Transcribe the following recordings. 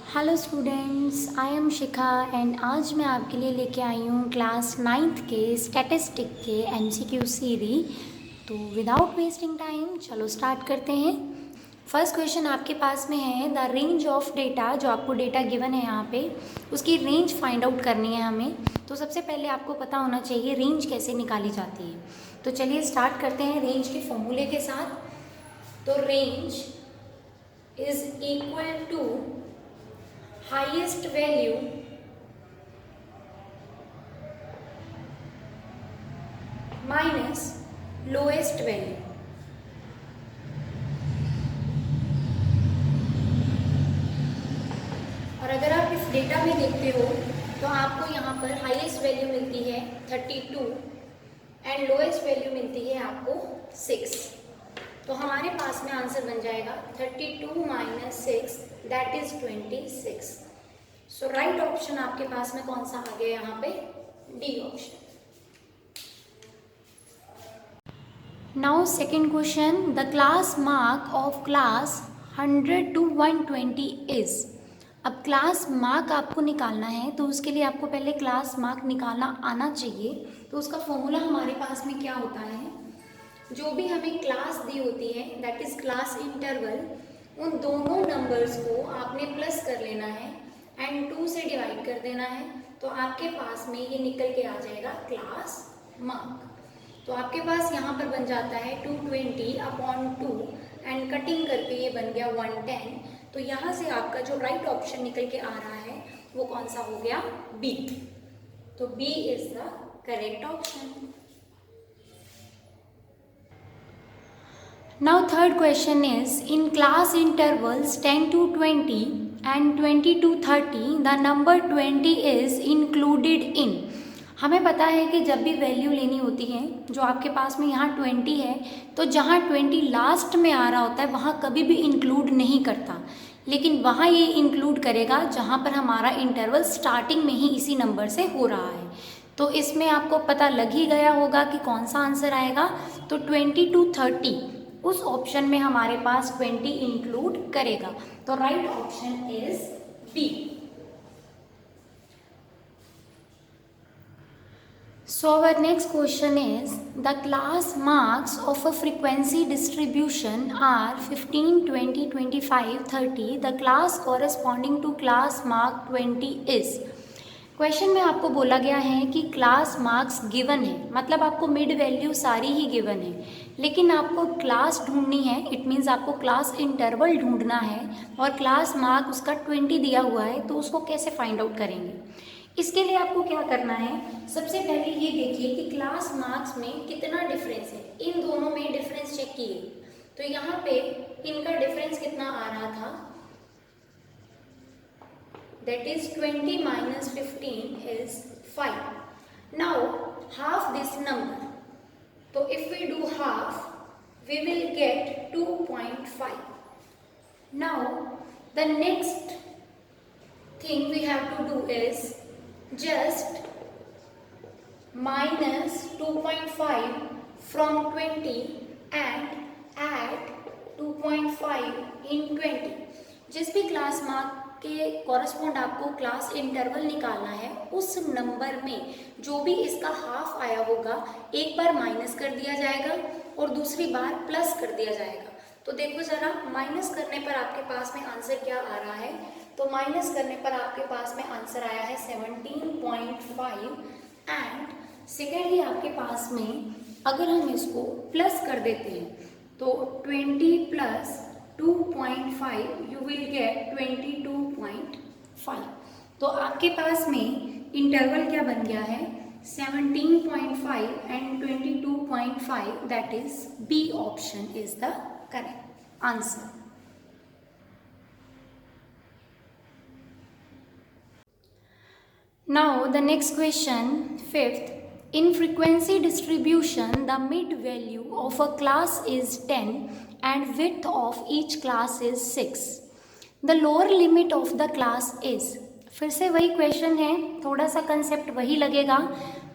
Hello students, I am Shikha and आज मैं आपके लिए लेके आई हूँ क्लास 9th के स्टैटिस्टिक के एमसीक्यू सीरीज। तो विदाउट वेस्टिंग टाइम चलो स्टार्ट करते हैं। फर्स्ट क्वेश्चन आपके पास में है द रेंज ऑफ डेटा। जो आपको डेटा गिवन है यहाँ पे उसकी रेंज फाइंड आउट करनी है हमें। तो सबसे पहले आपको पता होना चाहिए रेंज कैसे निकाली जाती है। तो चलिए स्टार्ट करते हैं रेंज के फॉर्मूले के साथ। तो range is equal to highest value minus lowest value। और अगर आप इस डेटा में देखते हो तो आपको यहाँ पर हाईएस्ट वैल्यू मिलती है 32 एंड लोएस्ट वैल्यू मिलती है आपको 6। तो हमारे पास में आंसर बन जाएगा 32 minus 6 that is 26। So right option आपके पास में कौन सा आ गया यहाँ पे? D option. Now second question, the class mark of class 100 to 120 is. अब क्लास मार्क आपको निकालना है तो उसके लिए आपको पहले क्लास मार्क निकालना आना चाहिए। तो उसका फॉर्मूला हमारे पास में क्या होता है? जो भी हमें क्लास दी होती है दैट इज क्लास इंटरवल, उन दोनों नंबर्स को आपने प्लस कर लेना है एंड 2 से डिवाइड कर देना है। तो आपके पास में ये निकल के आ जाएगा क्लास मार्क। तो आपके पास यहाँ पर बन जाता है 220/2 एंड कटिंग करके ये बन गया 110। तो यहाँ से आपका जो राइट ऑप्शन निकल के आ रहा है वो कौन सा हो गया? बी। तो B is the correct option. Now third question is in class intervals 10 to 20 and 20 to 30 the number 20 is included in। हमें पता है कि जब भी वैल्यू लेनी होती है, जो आपके पास में यहाँ 20 है तो जहाँ 20 लास्ट में आ रहा होता है वहाँ कभी भी इंक्लूड नहीं करता, लेकिन वहाँ ये इंक्लूड करेगा जहाँ पर हमारा इंटरवल स्टार्टिंग में ही इसी नंबर से हो रहा है। तो इसमें आपको पता लग ही गया होगा कि कौन सा आंसर आएगा। तो 20 to 30 उस ऑप्शन में हमारे पास 20 इंक्लूड करेगा। तो right option is B. So our next question is the class marks of a frequency distribution are 15, 20, 25, 30. The class corresponding to class mark 20 is। Question में आपको बोला गया है कि क्लास मार्क्स गिवन है, मतलब आपको मिड वैल्यू सारी ही गिवन है, लेकिन आपको क्लास ढूंढनी है। इट मीन्स आपको क्लास इंटरवल ढूंढना है और क्लास मार्क उसका 20 दिया हुआ है। तो उसको कैसे फाइंड आउट करेंगे? इसके लिए आपको क्या करना है? सबसे पहले ये देखिए कि क्लास मार्क्स में कितना डिफरेंस है। इन दोनों में डिफरेंस चेक किए तो यहाँ पे इनका डिफरेंस कितना आ रहा था? that is 20 minus 15 is 5. Now half this number, so if we do half we will get 2.5. Now the next thing we have to do is just minus 2.5 from 20 and add 2.5 in 20। जिस भी class mark के correspond आपको class interval निकालना है उस number में जो भी इसका हाफ आया होगा एक बार माइनस कर दिया जाएगा और दूसरी बार प्लस कर दिया जाएगा। तो देखो जरा, माइनस करने पर आपके पास में आंसर क्या आ रहा है? तो माइनस करने पर आपके पास में आंसर आया है 17.5 एंड सेकेंडली आपके पास में अगर हम इसको प्लस कर देते हैं तो 20 प्लस 2.5 you will get 22.5। तो आपके पास में इंटरवल क्या बन गया है? 17.5 and 22.5, that is B option is the correct answer. Now the next question, fifth, in frequency distribution the mid value of a class is 10 and width of each class is 6. The lower limit of the class is। फिर से वही question है, थोड़ा सा concept वही लगेगा।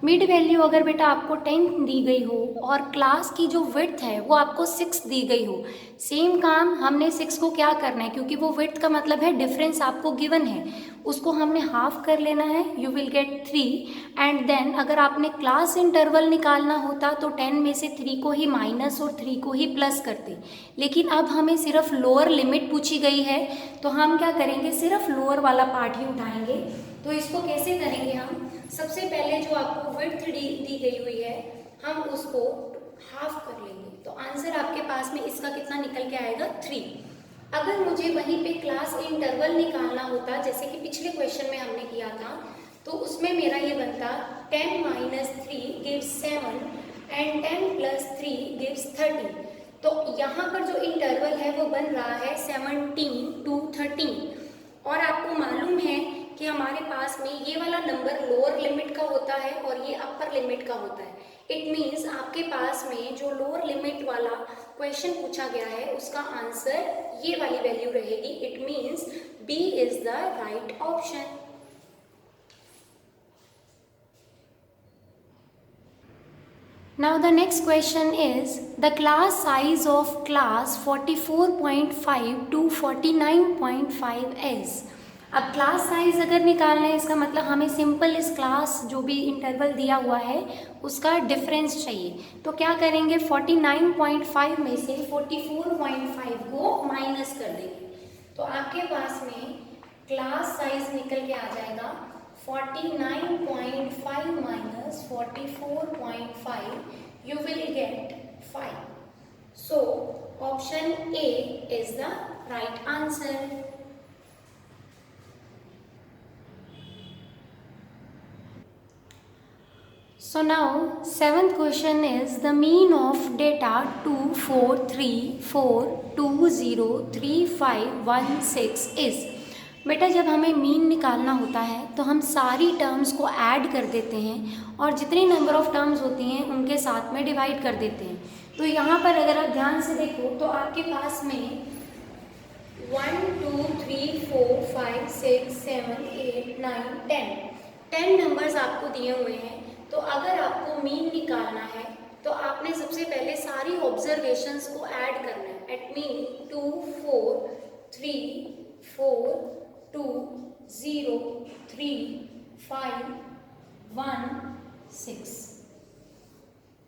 Mid value अगर बेटा आपको 10 दी गई हो और क्लास की जो विड्थ है वो आपको 6 दी गई हो, सेम काम हमने 6 को क्या करना है, क्योंकि वो विड्थ का मतलब है डिफरेंस आपको गिवन है, उसको हमने हाफ कर लेना है, you will get 3। And then अगर आपने क्लास इंटरवल निकालना होता तो 10 में से 3 को ही माइनस और 3 को ही प्लस करते, लेकिन अब हमें सिर्फ लोअर लिमिट पूछी गई है तो हम क्या करेंगे, सिर्फ लोअर वाला पार्ट ही उठाएंगे। तो इसको कैसे करेंगे हम, सबसे पहले जो आपको विड्थ दी गई हुई है हम उसको हाफ कर लेंगे, तो आंसर आपके पास में इसका कितना निकल के आएगा, 3। अगर मुझे वहीं पे क्लास इंटरवल निकालना होता, जैसे कि पिछले क्वेश्चन में हमने किया था, तो उसमें मेरा ये बनता 10 minus 3 gives 7 and 10 plus 3 gives 30। तो यहाँ पर जो इंटरवल है वो बन रहा है 17 to 13। और आपको मालूम है कि हमारे पास में ये वाला नंबर लोअर लिमिट का होता है और ये अपर लिमिट का होता है। इट मीन्स आपके पास में जो लोअर लिमिट वाला क्वेश्चन पूछा गया है उसका आंसर ये वाली वैल्यू रहेगी। It means B is the right option. Now the next question is the class size of class 44.5 to 49.5 is। अब क्लास साइज अगर निकालना है इसका मतलब हमें सिंपल इस क्लास जो भी इंटरवल दिया हुआ है उसका डिफरेंस चाहिए। तो क्या करेंगे, 49.5 में से 44.5 को माइनस कर देंगे, तो आपके पास में क्लास साइज निकल के आ जाएगा 49.5 minus 44.5, you will get 5. So option A is the right answer. So now 7th question is the mean of data 2, 4, 3, 4, 2, 0, 3, 5, 1, 6 is। बेटा जब हमें मीन निकालना होता है तो हम सारी टर्म्स को ऐड कर देते हैं और जितनी नंबर ऑफ टर्म्स होती हैं उनके साथ में डिवाइड कर देते हैं। तो यहाँ पर अगर आप ध्यान से देखो तो आपके पास में 1, 2, 3, 4, 5, 6, 7, 8, 9, 10 नंबर्स आपको दिए हुए हैं। तो अगर आपको मीन निकालना है तो आपने सबसे पहले सारी ऑब्जर्वेशंस को ऐड करना है। एट मीन 2, 4, 3, 4, 2, 0, 3, 5, 1, 6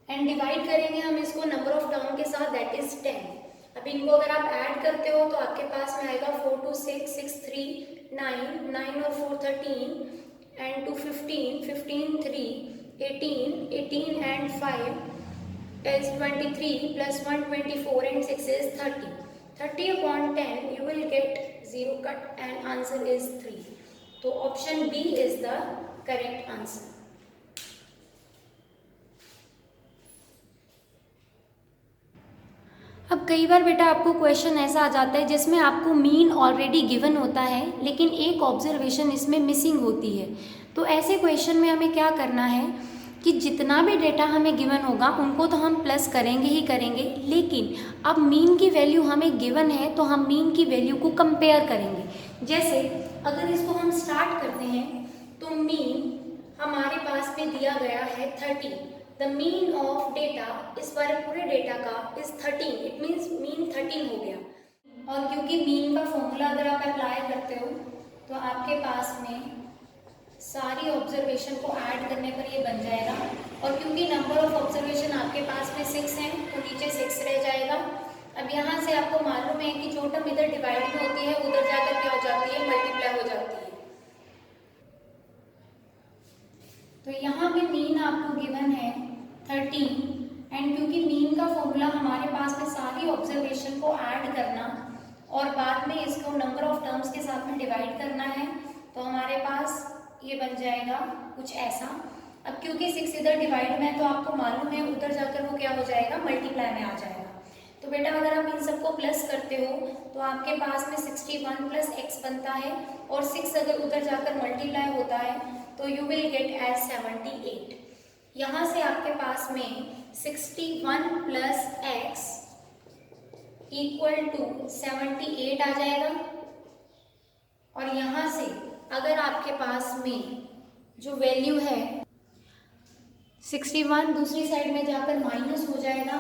एंड डिवाइड करेंगे हम इसको नंबर ऑफ टर्म के साथ, दैट इज 10। अब इनको अगर आप ऐड करते हो तो आपके पास में आएगा 4, 2, 6, 6, 3, 9, 9 और 4, 13 and 2, 15, 15, 3, 18, 18 and 5 is 23 plus 1, 24 and 6 is 30. 30 upon 10 you will get 0 cut and answer is 3. तो option B is the correct answer. अब कई बार बेटा आपको क्वेश्चन ऐसा आ जाता है जिसमें आपको मीन ऑलरेडी गिवन होता है लेकिन एक ऑब्जर्वेशन इसमें मिसिंग होती है। तो ऐसे क्वेश्चन में हमें क्या करना है कि जितना भी डेटा हमें गिवन होगा उनको तो हम प्लस करेंगे ही करेंगे, लेकिन अब मीन की वैल्यू हमें गिवन है तो हम मीन की वैल्यू को कंपेयर करेंगे। जैसे अगर इसको हम स्टार्ट करते हैं तो मीन हमारे पास में दिया गया है 30। द मीन ऑफ डेटा, इस बार पूरे डेटा का इज 13। इट मीन्स मीन 13 हो गया। और क्योंकि मीन का फॉर्मूला अगर आप अप्लाई करते हो तो आपके पास में सारी ऑब्जर्वेशन को ऐड करने पर ये बन जाएगा। और क्योंकि नंबर ऑफ ऑब्जर्वेशन आपके पास में 6 हैं तो नीचे 6 रह जाएगा। अब यहाँ से आपको मालूम है कि जो टर्म इधर डिवाइड में होती है उधर जाकर क्या हो जाती है, मल्टीप्लाई हो जाती है। तो यहाँ पे मीन आपको गिवन है 13 एंड क्योंकि मीन का फॉर्मूला हमारे पास में सारी ऑब्जर्वेशन को ऐड करना और बाद में इसको नंबर ऑफ टर्म्स के साथ में डिवाइड करना है, तो हमारे पास ये बन जाएगा कुछ ऐसा। अब क्योंकि 6 इधर डिवाइड में है तो आपको मालूम है उधर जाकर वो क्या हो जाएगा, मल्टीप्लाई में आ जाएगा। तो बेटा अगर आप इन सबको प्लस करते हो तो आपके पास में 61 प्लस x बनता है और 6 अगर उधर जाकर मल्टीप्लाई होता है तो यू विल गेट एज 78। यहाँ से आपके पास में 61 प्लस x इक्वल टू 78 आ जाएगा। और यहाँ से अगर आपके पास में जो वैल्यू है 61 दूसरी साइड में जाकर माइनस हो जाएगा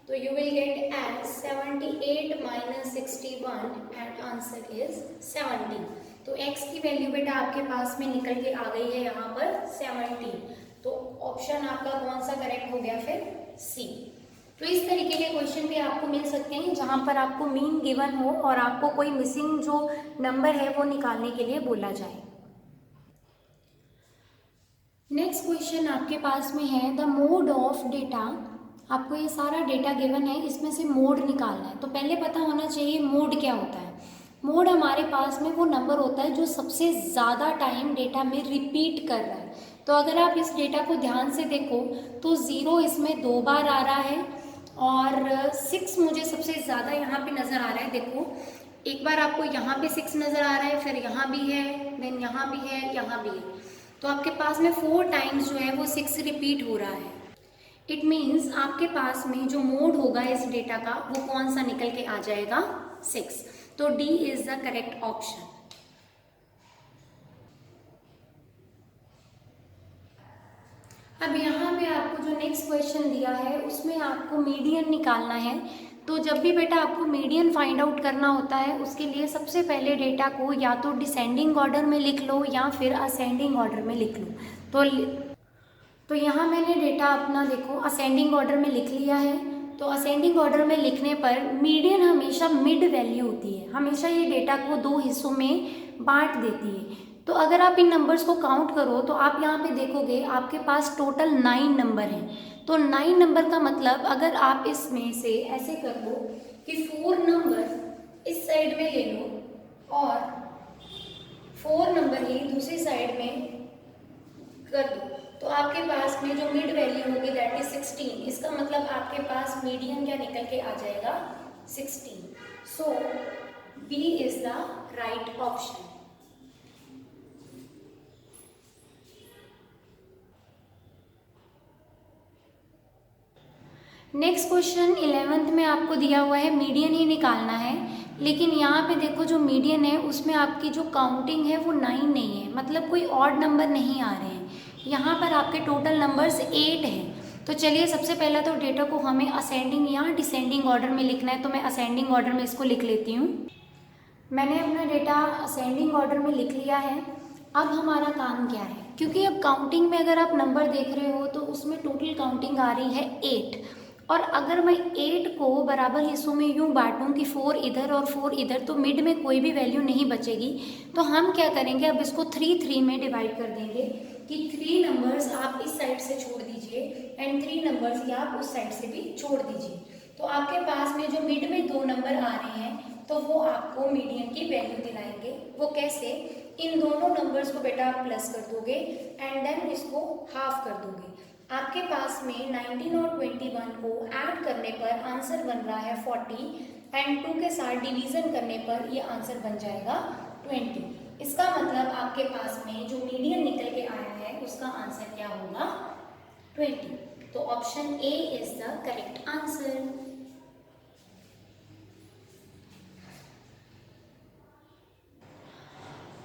तो you will get as 78 minus 61 and answer is 70। तो x की वैल्यू बेटा आपके पास में निकल के आ गई है यहाँ पर 70। तो ऑप्शन आपका कौन सा करेक्ट हो गया फिर? सी। तो इस तरीके के क्वेश्चन भी आपको मिल सकते हैं जहाँ पर आपको मीन गिवन हो और आपको कोई मिसिंग जो नंबर है वो निकालने के लिए बोला जाए। नेक्स्ट क्वेश्चन आपके पास में है द मोड ऑफ डेटा। आपको ये सारा डेटा गिवन है, इसमें से मोड निकालना है। तो पहले पता होना चाहिए मोड क्या होता है। मोड हमारे पास में वो नंबर होता है जो सबसे ज़्यादा टाइम डेटा में रिपीट कर रहा है। तो अगर आप इस डेटा को ध्यान से देखो तो 0 इसमें 2 बार आ रहा है और 6 मुझे सबसे ज़्यादा यहाँ पे नज़र आ रहा है। देखो एक बार आपको यहाँ पे 6 नज़र आ रहा है, फिर यहाँ भी है, देन यहाँ भी है, यहाँ भी है। तो आपके पास में 4 टाइम्स जो है वो 6 रिपीट हो रहा है। इट मीन्स आपके पास में जो मोड होगा इस डेटा का वो कौन सा निकल के आ जाएगा? 6। तो D is the correct option. अब यहाँ पे आपको जो नेक्स्ट क्वेश्चन दिया है उसमें आपको मीडियन निकालना है। तो जब भी बेटा आपको मीडियन फाइंड आउट करना होता है उसके लिए सबसे पहले डेटा को या तो डिसेंडिंग ऑर्डर में लिख लो या फिर असेंडिंग ऑर्डर में लिख लो। तो यहाँ मैंने डेटा अपना देखो असेंडिंग ऑर्डर में लिख लिया है। तो असेंडिंग ऑर्डर में लिखने पर मीडियन हमेशा मिड वैल्यू होती है, हमेशा ये डेटा को 2 हिस्सों में बांट देती है। तो अगर आप इन नंबर्स को काउंट करो तो आप यहाँ पे देखोगे आपके पास टोटल 9 नंबर हैं। तो 9 नंबर का मतलब अगर आप इसमें से ऐसे कर लो कि 4 नंबर इस साइड में ले लो और 4 नंबर ही दूसरी साइड में कर दो, तो आपके पास में जो मिड वैल्यू होगी दैट इज 16। इसका मतलब आपके पास मीडियन क्या निकल के आ जाएगा? 16। So B is the right option. Next question 11th में आपको दिया हुआ है मीडियन ही निकालना है, लेकिन यहाँ पे देखो जो मीडियन है उसमें आपकी जो काउंटिंग है वो 9 नहीं है, मतलब कोई ऑड नंबर नहीं आ रहे हैं। यहाँ पर आपके टोटल नंबर्स 8 हैं। तो चलिए सबसे पहला तो डेटा को हमें असेंडिंग या डिसेंडिंग ऑर्डर में लिखना है। तो मैं असेंडिंग ऑर्डर में इसको लिख लेती हूँ। मैंने अपना डेटा असेंडिंग ऑर्डर में लिख लिया है। अब हमारा काम क्या है, क्योंकि अब काउंटिंग में अगर आप नंबर देख रहे हो तो उसमें टोटल काउंटिंग आ रही है 8। और अगर मैं 8 को बराबर हिस्सों में यूँ बांटूँ कि 4 इधर और 4 इधर, तो मिड में कोई भी वैल्यू नहीं बचेगी। तो हम क्या करेंगे, अब इसको 3 में डिवाइड कर देंगे कि 3 नंबर्स आप इस साइड से छोड़ दीजिए एंड 3 नंबर्स आप उस साइड से भी छोड़ दीजिए। तो आपके पास में जो मिड में 2 नंबर आ रहे हैं तो वो आपको मीडियन की वैल्यू दिलाएंगे। वो कैसे? इन दोनों नंबर्स को बेटा आप प्लस कर दोगे एंड देन इसको हाफ कर दोगे। आपके पास में 19 और 21 को ऐड करने पर आंसर बन रहा है 40 एंड 2 के साथ डिवीज़न करने पर ये आंसर बन जाएगा 20। इसका मतलब आपके पास में जो मीडियन निकल के आया है उसका आंसर क्या होगा? 20। तो option A is the correct answer.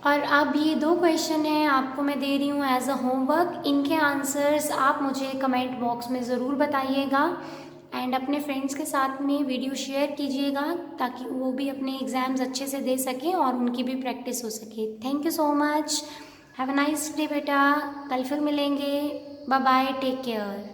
और अब ये 2 क्वेश्चन हैं आपको मैं दे रही हूँ एज अ होमवर्क। इनके आंसर्स आप मुझे कमेंट बॉक्स में ज़रूर बताइएगा एंड अपने फ्रेंड्स के साथ में वीडियो शेयर कीजिएगा ताकि वो भी अपने एग्ज़ाम्स अच्छे से दे सकें और उनकी भी प्रैक्टिस हो सके। Thank you so much. Have a nice day बेटा। कल फिर मिलेंगे। Bye bye, take care.